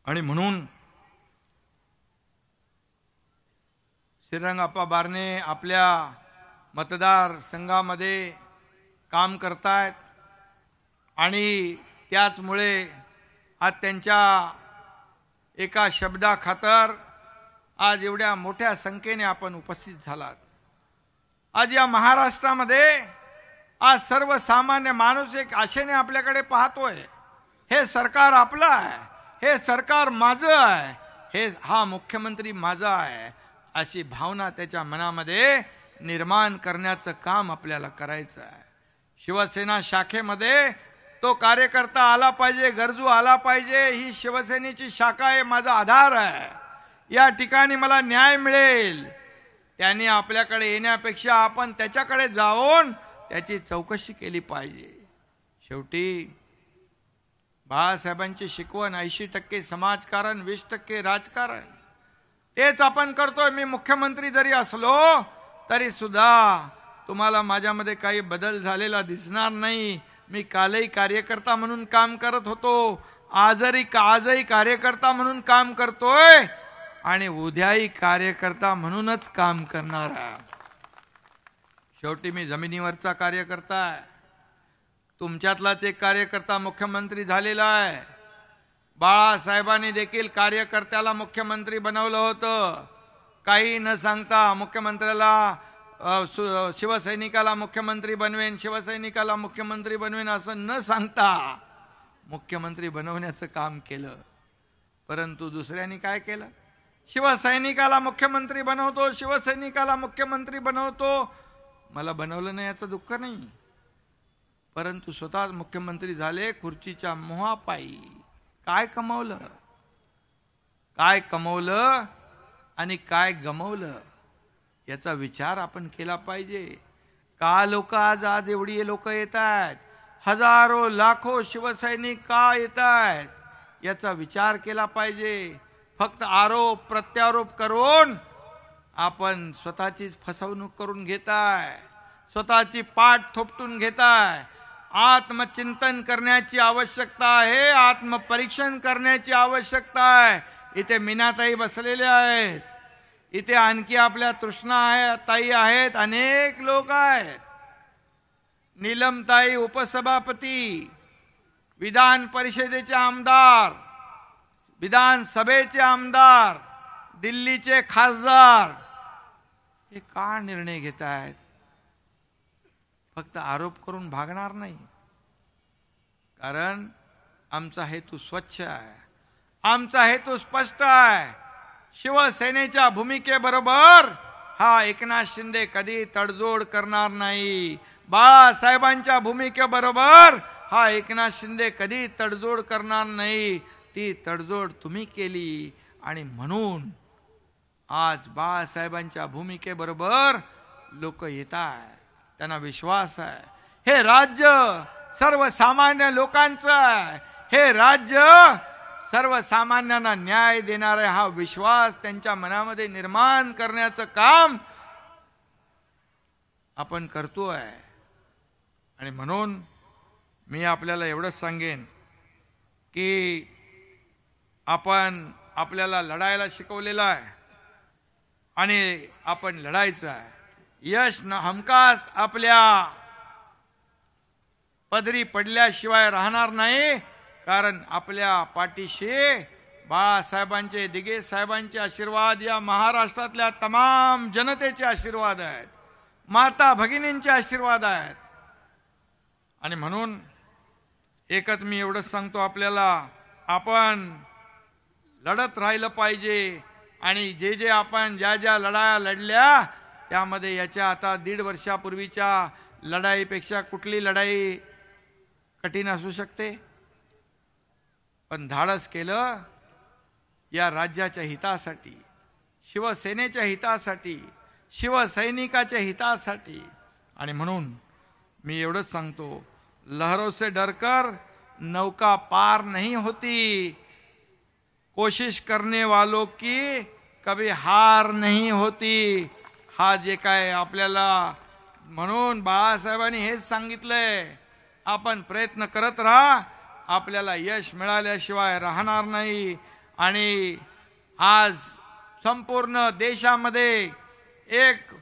आणि म्हणून श्रीरंगाप्पा बारणे आपल्या मतदारसंघामध्ये काम करतायत. आणि त्याचमुळे आज त्यांच्या एका शब्दाखातर आज एवढ्या मोठ्या संख्येने आपण उपस्थित झालात. आज या महाराष्ट्रामध्ये आज सर्वसामान्य माणूस एक आशेने आपल्याकडे पाहतोय. हे सरकार आपलं आहे, हे सरकार माझं आहे, हा मुख्यमंत्री माझा आहे, अशी भावना त्याच्या मनामध्ये निर्माण करण्याचं काम आपल्याला करायचं आहे. शिवसेना शाखेमध्ये तो कार्यकर्ता आला पाहिजे, गरजू आला पाहिजे. ही शिवसेनेची शाखा आहे, माझा आधार आहे. या ठिकाणी मला न्याय मिळेल. त्यांनी आपल्याकडे येण्यापेक्षा आपण त्याच्याकडे जाऊन त्याची चौकशी केली पाहिजे. शेवटी बाळासाहेबांची शिकवण 80% समाजकारण, 20% राजकारण, तेच आपण करतोय. मी मुख्यमंत्री जरी असलो तरी सुद्धा तुम्हाला माझ्यामध्ये काही बदल झालेला दिसणार नाही. मी कालही कार्यकर्ता म्हणून काम करत होतो, आजही कार्यकर्ता म्हणून काम करतोय, आणि उद्याही कार्यकर्ता म्हणूनच काम करणार आहे. शेवटी मी जमिनीवरचा कार्यकर्ता आहे. तुमच्यातलाच एक कार्यकर्ता मुख्यमंत्री झालेला आहे. बाळासाहेबांनी देखील कार्यकर्त्याला मुख्यमंत्री बनवलं होतं. काही न सांगता मुख्यमंत्र्याला, शिवसैनिकाला मुख्यमंत्री बनवेन, शिवसैनिकाला मुख्यमंत्री बनवेन असं न सांगता मुख्यमंत्री बनवण्याचं काम केलं. परंतु दुसऱ्यांनी काय केलं? शिवसैनिकाला मुख्यमंत्री बनवतो, शिवसैनिकाला मुख्यमंत्री बनवतो. मला बनवलं नाही याचं दुःख नाही, परंतु स्वतः मुख्यमंत्री झाले खुर्चीच्या मोहापायी. काय कमवलं, काय कमवलं आणि काय गमवलं याचा विचार आपण केला पाहिजे. का लोक आज एवढी लोक येत आहेत, हजारो लाखो शिवसैनिक का येत आहेत याचा विचार केला पाहिजे. फक्त आरोप प्रत्यारोप करून आपण स्वतःचीच फसवणूक करून घेताय, स्वतःची पाठ थोपटून घेताय. आत्मचिंतन करण्याची आवश्यकता आहे, आत्मपरीक्षण करण्याची आवश्यकता आहे. इथे मीनाताई बसलेल्या आहेत, इथे आणखी आपल्या तृष्णा ताई आहेत, अनेक लोक आहेत. नीलमताई उपसभापती, विधान परिषदेचे आमदार, विधानसभेचे आमदार, दिल्लीचे खासदार, हे का निर्णय घेत आहेत? फक्त आरोप करून भागणार नाही. कारण आमचा हेतू स्वच्छ आहे, आमचा हेतू स्पष्ट आहे. शिवसेनेच्या भूमिकेबरोबर हा एकनाथ शिंदे कधी तडजोड करणार नाही. बाळासाहेबांच्या भूमिकेबरोबर हा एकनाथ शिंदे कधी तडजोड करणार नाही. ती तडजोड तुम्ही केली आणि म्हणून आज बाळासाहेबांच्या भूमिकेबरोबर लोक येत आहेत, त्यांना विश्वास आहे. हे राज्य सर्वसामान्य लोकांचं आहे, हे राज्य सर्वसामान्यांना न्याय देणार आहे. हा विश्वास त्यांच्या मनामध्ये निर्माण करण्याचं काम आपण करतोय. आणि म्हणून मी आपल्याला एवढंच सांगेन की आपण आपल्याला लढायला शिकवलेलं आहे आणि आपण लढायचं आहे. यश हमखास आपल्या पदरी पडल्याशिवाय राहणार नाही. कारण आपल्या पाठीशी बाळासाहेबांचे, दिघे साहेबांचे आशीर्वाद, या महाराष्ट्रातल्या तमाम जनतेचे आशीर्वाद आहेत, माता भगिनींचे आशीर्वाद आहेत. आणि म्हणून एकच मी एवढंच सांगतो आपल्याला, आपण लढत राहिलं पाहिजे. आणि जे आपण ज्या लढाया लढल्या त्यामध्ये याच्या आता 1.5 वर्षापूर्वीच्या लढाईपेक्षा कुठली लढाई कठीण असू शकते? पण धाडस केलं या राज्याच्या हितासाठी, शिवसेनेच्या हितासाठी, शिवसैनिकाच्या हितासाठी. आणि म्हणून मी एवढंच सांगतो, लहरों से डरकर नौका पार नहीं होती, कोशिश करने वालों की कभी हार नहीं होती. हा जे काय आपल्याला, म्हणून बाळासाहेबांनी हेच सांगितलंय, आपण प्रयत्न करत राहा, आपल्याला यश मिळाल्याशिवाय राहणार नाही. आणि आज संपूर्ण देशामध्ये एक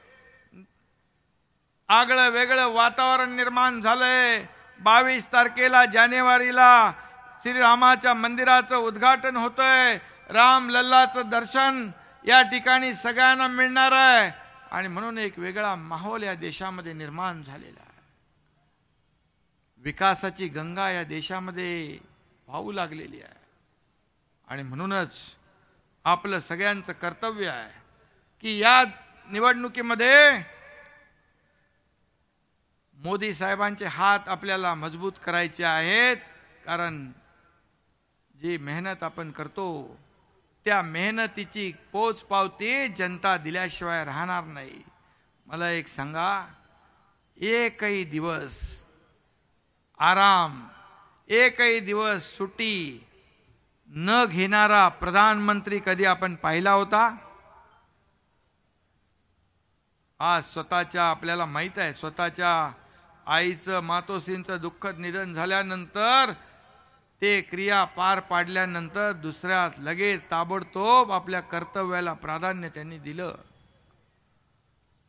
आगळं वेगळं वातावरण निर्माण झालंय. 22 तारखेला जानेवारीला श्रीरामाच्या मंदिराचं उद्घाटन होतंय. राम लल्लाचं दर्शन या ठिकाणी सगळ्यांना मिळणार आहे. आणि म्हणून एक वेगळा माहोल या देशामध्ये निर्माण झालेला आहे. विकासाची गंगा या देशामध्ये वाहू लागलेली आहे. आणि म्हणूनच आपलं सगळ्यांचं कर्तव्य आहे की या निवडणुकीमध्ये मोदी साहेबांचे हात आपल्याला मजबूत करायचे आहेत. कारण जी मेहनत आपण करतो त्या मेहनतीची पोचपावती जनता दिल्याशिवाय राहणार नाही. मला एक सांगा, एकही दिवस आराम, एकही दिवस सुट्टी न घेणारा प्रधानमंत्री कधी आपण पाहिला होता? आज स्वतःच्या, आपल्याला माहित आहे, स्वतःच्या आईचं, मातोश्रींचं दुःखद निधन झाल्यानंतर ते क्रिया पार पाडल्यानंतर दुसऱ्यात लगेच ताबडतोब आपल्या कर्तव्याला प्राधान्य त्यांनी दिलं.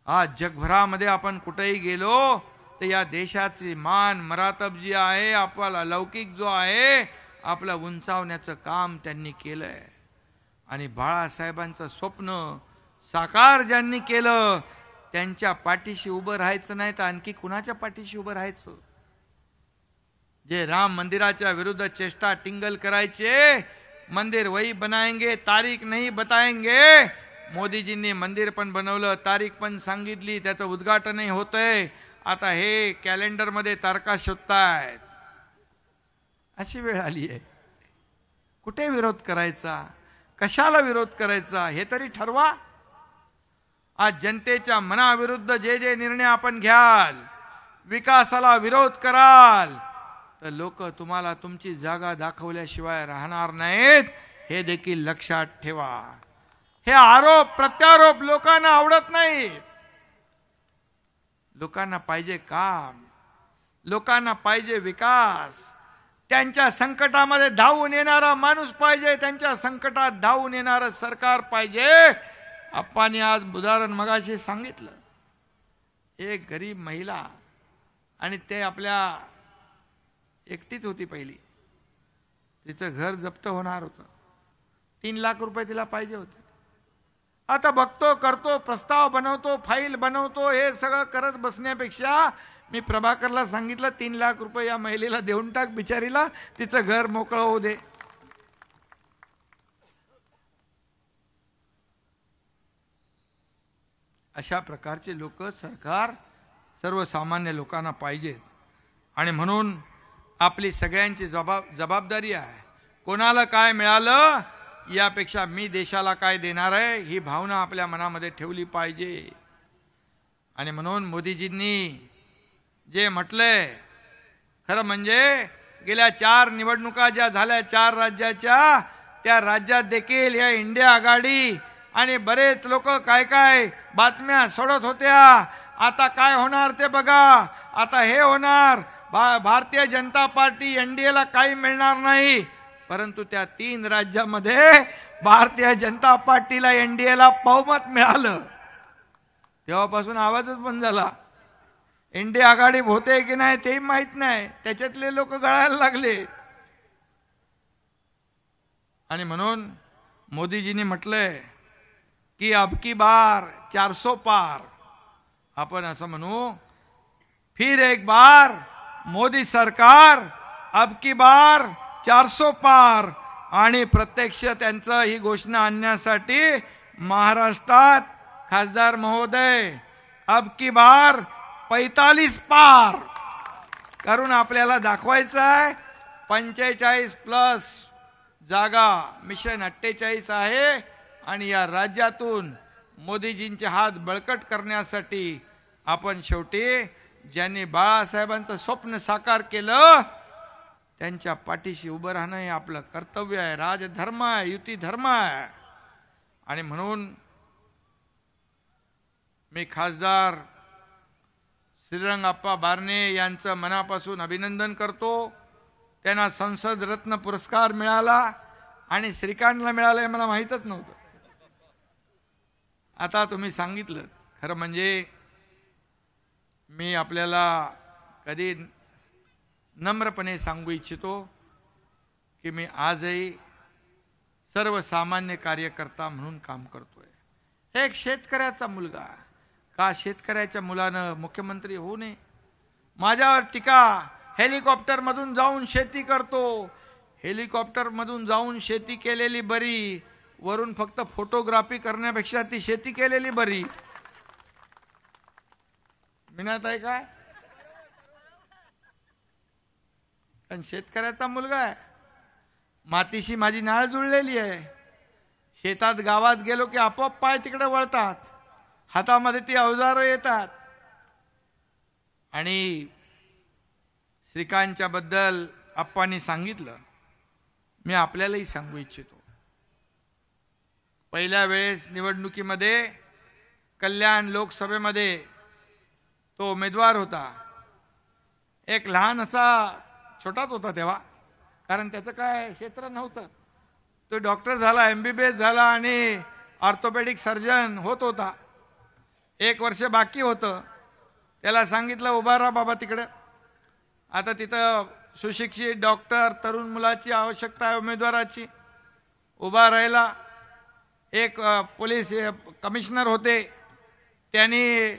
आज जगभरामध्ये आपण कुठेही गेलो तर या देशाची मान मरातब जी आहे, आपला लौकिक जो आहे, आपलं उंचावण्याचं काम त्यांनी केलंय. आणि बाळासाहेबांचं स्वप्न साकार ज्यांनी केलं त्यांच्या पाठीशी उभं राहायचं नाही तर आणखी कुणाच्या पाठीशी उभं राहायचं? जे राम मंदिराच्या विरुद्ध चेष्टा टिंगल करायचे, मंदिर वही बनाएंगे तारीख नहीं बताएंगे. मोदीजींनी मंदिर पण बनवलं, तारीख पण सांगितली, त्याचं उद्घाटनही होतंय. आता हे कॅलेंडर मध्ये तारखा शोधतायत. अशी वेळ आली आहे. कुठे विरोध करायचा, कशाला विरोध करायचा हे तरी ठरवा. आज जनतेच्या मनाविरुद्ध जे निर्णय आपण घ्याल, विकासाला विरोध कराल, तर लोक तुम्हाला तुमची जागा दाखवल्याशिवाय राहणार नाहीत. हे देखील लक्षात ठेवा. हे आरोप प्रत्यारोप लोकांना आवडत नाहीत. लोकांना पाहिजे काम, लोकांना पाहिजे विकास, त्यांच्या संकटामध्ये धावून येणारा माणूस पाहिजे, त्यांच्या संकटात धावून येणारं सरकार पाहिजे. आपण आज उदाहरण मगाशी सांगितलं, एक गरीब महिला, आणि ते आपल्या एकटीच होती पहिली, तिचं घर जप्त होणार होतं, 3 लाख रुपये तिला पाहिजे होते. आता बघतो, करतो, प्रस्ताव बनवतो, फाईल बनवतो, हे सगळं करत बसण्यापेक्षा मी प्रभाकरला सांगितलं 3 लाख रुपये या महिलेला देऊन टाक, बिचारीला तिचं घर मोकळं होऊ दे. अशा प्रकारचे लोक सरकार सर्वसामान्य लोकांना पाहिजेत. आणि म्हणून आपली सगळ्यांची जबाबदारी आहे, कोणाला काय मिळालं यापेक्षा मी देशाला काय देणार आहे ही भावना आपल्या मनामध्ये ठेवली पाहिजे. आणि म्हणून मोदीजींनी जे म्हटलंय, खरं म्हणजे गेल्या 4 निवडणुका ज्या झाल्या 4 राज्याच्या, त्या राज्यात देखील या इंडिया आघाडी आणि बरेच लोक काय काय बातम्या सोडत होत्या. आता काय होणार ते बघा, आता हे होणार, भारतीय जनता पार्टी एनडीएला काही मिळणार नाही. परंतु त्या 3 राज्यामध्ये भारतीय जनता पार्टीला एनडीएला बहुमत मिळालं. तेव्हापासून आवाजच बंद झाला. इंडिया आघाडी होते की नाही तेही माहित नाही, त्याच्यातले लोक गळायला लागले. आणि म्हणून मोदीजींनी म्हटलंय की अब की बार 400 पार. आपण असं म्हणू, फिर एक बार मोदी सरकार, अब की बार 400 पार. आणि प्रत्यक्ष त्यांचं ही घोषणा आणण्यासाठी महाराष्ट्रात खासदार महोदय अब की बार 45 पार करून आपल्याला दाखवायचं आहे. 45+ जागा मिशन 48 आहे. आणि या राज्यातून मोदीजींचे हात बळकट करण्यासाठी आपण शेवटी ज्यांनी बाळासाहेबांचं स्वप्न साकार केलं त्यांच्या पाठीशी उभं राहणं हे आपलं कर्तव्य आहे, राजधर्म आहे, युती धर्म आहे. आणि म्हणून मी खासदार श्रीरंगाप्पा बारणे यांचं मनापासून अभिनंदन करतो. त्यांना संसद रत्न पुरस्कार मिळाला आणि श्रीकांतला मिळाला हे मला माहीतच नव्हतं. आता तुम्ही सांगितलं. खरं म्हणजे मी आपल्याला कधी नम्रपणे सांगू इच्छितो की मी आजही सर्वसामान्य कार्यकर्ता म्हणून काम करतोय. एक शेतकऱ्याचा मुलगा, का शेतकऱ्याच्या मुलानं मुख्यमंत्री होऊ नये? माझ्यावर टीका, हेलिकॉप्टरमधून जाऊन शेती करतो. हेलिकॉप्टरमधून जाऊन शेती केलेली बरी, वरून फक्त फोटोग्राफी करण्यापेक्षा ती शेती केलेली बरी. मिळत आहे काय? कारण शेतकऱ्याचा मुलगा आहे, मातीशी माझी नाळ जुळलेली आहे. शेतात गावात गेलो की आपोआप पाय तिकडे वळतात, हातामध्ये ती अवजारं येतात. आणि श्रीकांतच्या बद्दल आप्पांनी सांगितलं, मी आपल्यालाही सांगू इच्छितो. पहिल्या वेळेस निवडणुकीमध्ये कल्याण लोकसभेमध्ये तो उमेदवार होता. एक लहान असा, छोटाच होता तेव्हा, कारण त्याचं काय क्षेत्र नव्हतं. तो डॉक्टर झाला, MBBS झाला आणि ऑर्थोपेडिक सर्जन होत होता. 1 वर्ष बाकी होतं. त्याला सांगितलं उभा राहा बाबा तिकडं, आता तिथं सुशिक्षित डॉक्टर, तरुण मुलाची आवश्यकता आहे उमेदवाराची. उभा राहिला. एक पोलीस कमिशनर होते, त्यांनी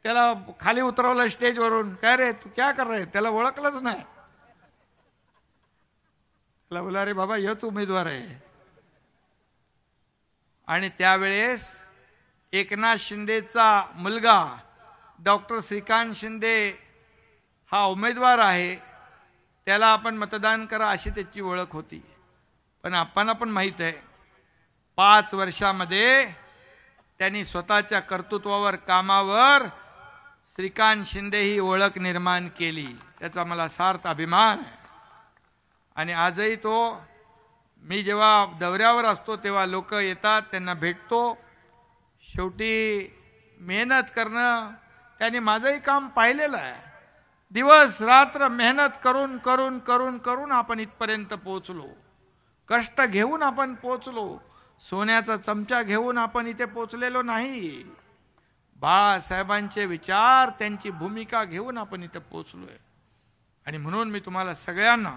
त्याला खाली उतरवलं स्टेजवरून. काय रे तू क्या कर रहे? त्याला ओळखलंच नाही. त्याला बोला रे बाबा हेच उमेदवार आहे. आणि त्यावेळेस एकनाथ शिंदेचा मुलगा डॉक्टर श्रीकांत शिंदे हा उमेदवार आहे, त्याला आपण मतदान करा अशी त्याची ओळख होती. पण आपणाला पण माहीत आहे 5 वर्षामध्ये त्यांनी स्वतःच्या कर्तृत्वावर, कामावर श्रीकांत शिंदे ही ओळख निर्माण केली. त्याचा मला सार्थ अभिमान आहे. आणि आजही तो, मी जेव्हा दौऱ्यावर असतो तेव्हा लोक येतात, त्यांना भेटतो. शेवटी मेहनत करणं, त्यांनी माझंही काम पाहिलेलं आहे. दिवस रात्र मेहनत करून करून करून करून आपण इथपर्यंत पोहोचलो. कष्ट घेऊन आपण पोहोचलो. सोन्याचा चमचा घेऊन आपण इथे पोहोचलेलो नाही. बाळासाहेबांचे विचार, त्यांची भूमिका घेऊन आपण इथे पोहोचलोय. आणि म्हणून मी तुम्हाला सगळ्यांना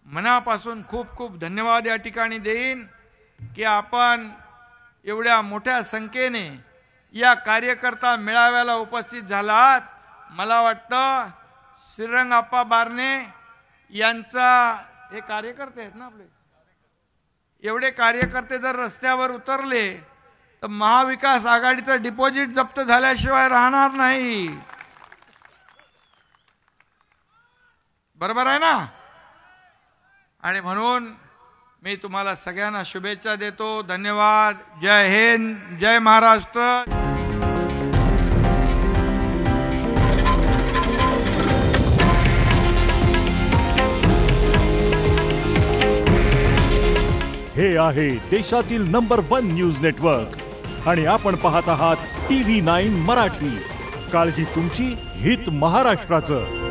मनापासून खूप खूप धन्यवाद या ठिकाणी देईन की आपण एवढ्या मोठ्या संख्येने या कार्यकर्ता मेळाव्याला उपस्थित झालात. मला वाटतं श्रीरंगाप्पा बारणे यांचा हे कार्यकर्ते आहेत ना आपले, एवढे कार्यकर्ते जर रस्त्यावर उतरले तर महाविकास आघाडीचं डिपॉझिट जप्त झाल्याशिवाय राहणार नाही. बरोबर आहे ना? आणि म्हणून मी तुम्हाला सगळ्यांना शुभेच्छा देतो. धन्यवाद. जय हिंद, जय महाराष्ट्र. हे आहे देशातील नंबर 1 न्यूज नेटवर्क आणि आपण पाहत आहात TV9 मराठी. काळजी तुमची, हित महाराष्ट्राचं.